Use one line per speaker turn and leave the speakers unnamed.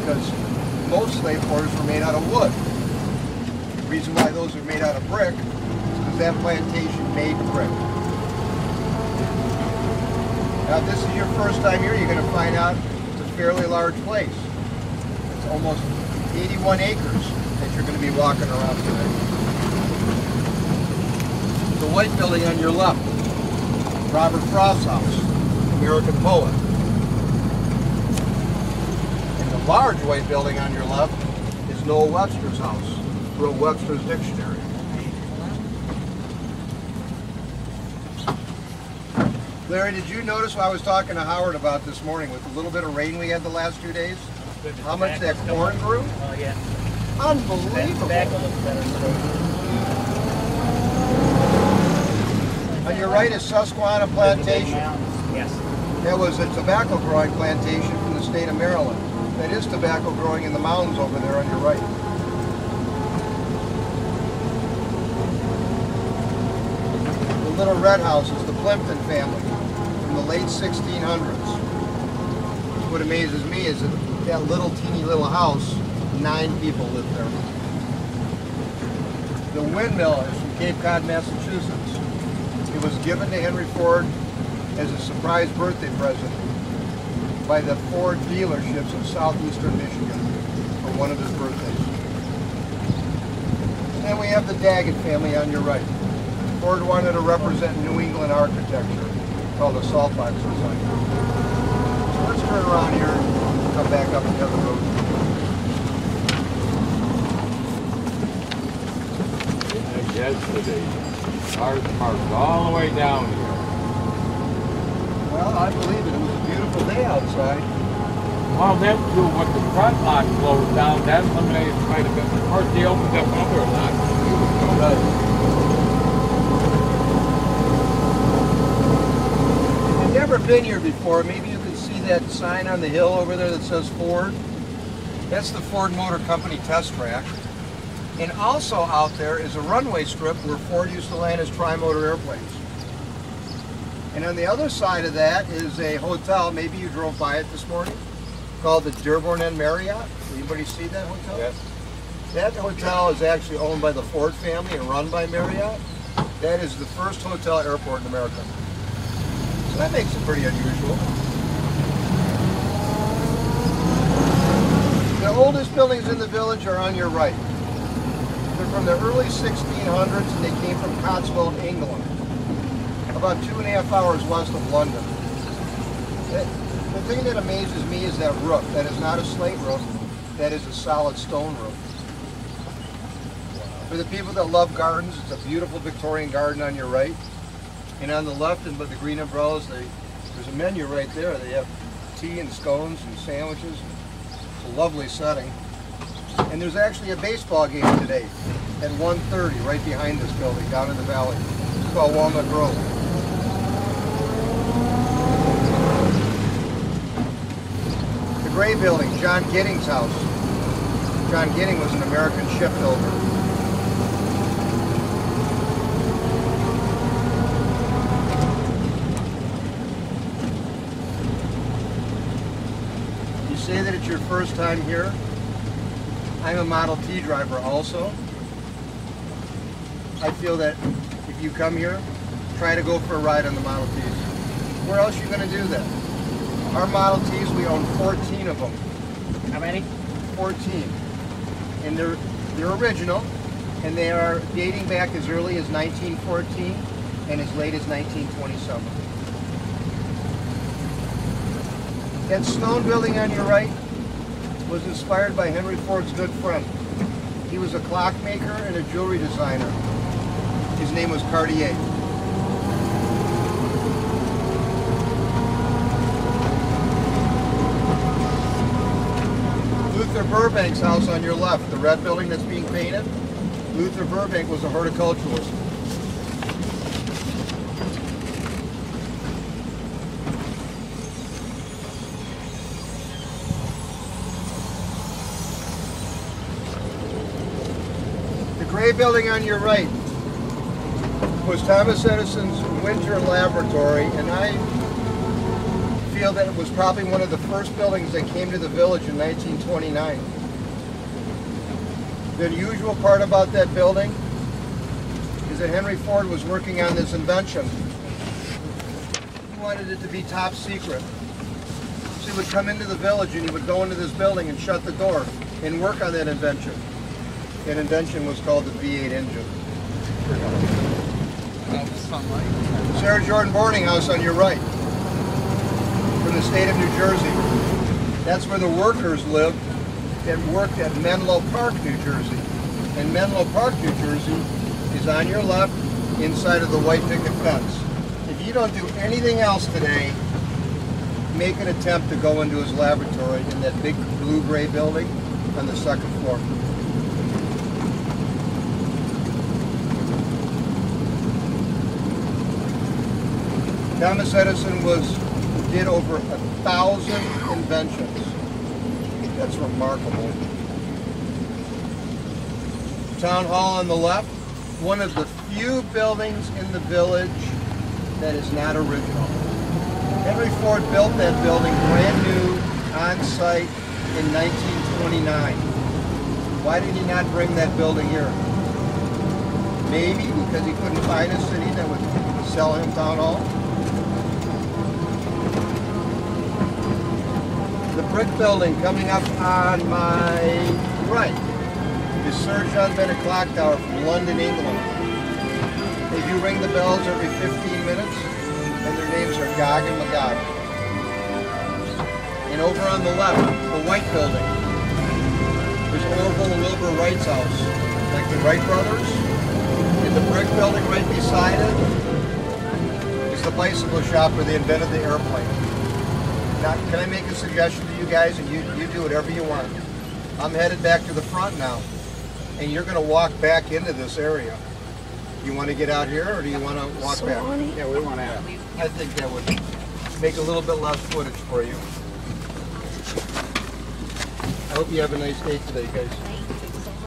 because most slave quarters were made out of wood. The reason why those are made out of brick is because that plantation made brick. Now, if this is your first time here, you're going to find out it's a fairly large place. It's almost 81 acres that you're going to be walking around today. The white building on your left, Robert Frost's house, American poet. And the large white building on your left is Noah Webster's house, wrote Webster's dictionary. Larry, did you notice what I was talking to Howard about this morning with the little bit of rain we had the last 2 days? How much that corn grew?
Oh, yeah.
Unbelievable. On your right is Susquehanna Plantation.
Yes.
That was a tobacco growing plantation from the state of Maryland. That is tobacco growing in the mountains over there on your right. The little red house is the Plimpton family from the late 1600s. What amazes me is that little teeny little house, 9 people lived there. The windmill is from Cape Cod, Massachusetts. It was given to Henry Ford as a surprise birthday present by the Ford dealerships of southeastern Michigan for one of his birthdays. And we have the Daggett family on your right. Ford wanted to represent New England architecture, called a salt box design. So let's turn around here and come back up the other road.
Like yesterday, cars parked all the way down here.
Well, I believe it. It was a beautiful day outside.
Well, then too, when the front lot closed down, that eliminated quite a bit. Of course, they opened up other lots.
Right. If you've never been here before, maybe you can see that sign on the hill over there that says Ford. That's the Ford Motor Company test track. And also out there is a runway strip where Ford used to land his tri-motor airplanes. And on the other side of that is a hotel, maybe you drove by it this morning, called the Dearborn Inn Marriott. Anybody see that hotel?
Yes.
That hotel is actually owned by the Ford family and run by Marriott. That is the first hotel airport in America. So that makes it pretty unusual. The oldest buildings in the village are on your right. They're from the early 1600s and they came from Cotswold, England, about 2.5 hours west of London. The thing that amazes me is that roof. That is not a slate roof, that is a solid stone roof. For the people that love gardens, it's a beautiful Victorian garden on your right. And on the left, and with the green umbrellas, there's a menu right there. They have tea and scones and sandwiches. It's a lovely setting. And there's actually a baseball game today at 1:30 right behind this building down in the valley. It's called Walnut Grove. The gray building, John Gidding's house. John Gidding was an American shipbuilder. You say that it's your first time here? I'm a Model T driver also. I feel that if you come here, try to go for a ride on the Model Ts. Where else are you going to do that? Our Model Ts, we own 14 of them.
How many?
14. And they're original, and they are dating back as early as 1914 and as late as 1927. That stone building on your right was inspired by Henry Ford's good friend. He was a clockmaker and a jewelry designer. His name was Cartier. Luther Burbank's house on your left, the red building that's being painted. Luther Burbank was a horticulturalist. The gray building on your right was Thomas Edison's winter laboratory, and I feel that it was probably one of the first buildings that came to the village in 1929. The unusual part about that building is that Henry Ford was working on this invention. He wanted it to be top secret. So he would come into the village and he would go into this building and shut the door and work on that invention. That invention was called the V8 engine. Sarah Jordan boarding house on your right, from the state of New Jersey. That's where the workers lived that worked at Menlo Park, New Jersey. And Menlo Park, New Jersey is on your left inside of the white picket fence. If you don't do anything else today, make an attempt to go into his laboratory in that big blue-gray building on the second floor. Thomas Edison did over 1,000 inventions. That's remarkable. Town Hall on the left, one of the few buildings in the village that is not original. Henry Ford built that building brand new on site in 1929. Why did he not bring that building here? Maybe because he couldn't find a city that would sell him Town Hall. The brick building coming up on my right is Sir John Bennett Clock Tower from London, England. They do ring the bells every 15 minutes, and their names are Gog and Magog. And over on the left, the white building, is Orville and Wilbur Wright's house, like the Wright brothers. And the brick building right beside it is the bicycle shop where they invented the airplane. Now, can I make a suggestion to you guys, and you do whatever you want. I'm headed back to the front now, and you're going to walk back into this area. You want to get out here, or do you want to walk back?
Yeah, we want to.
I think that would make a little bit less footage for you. I hope you have a nice day today, guys.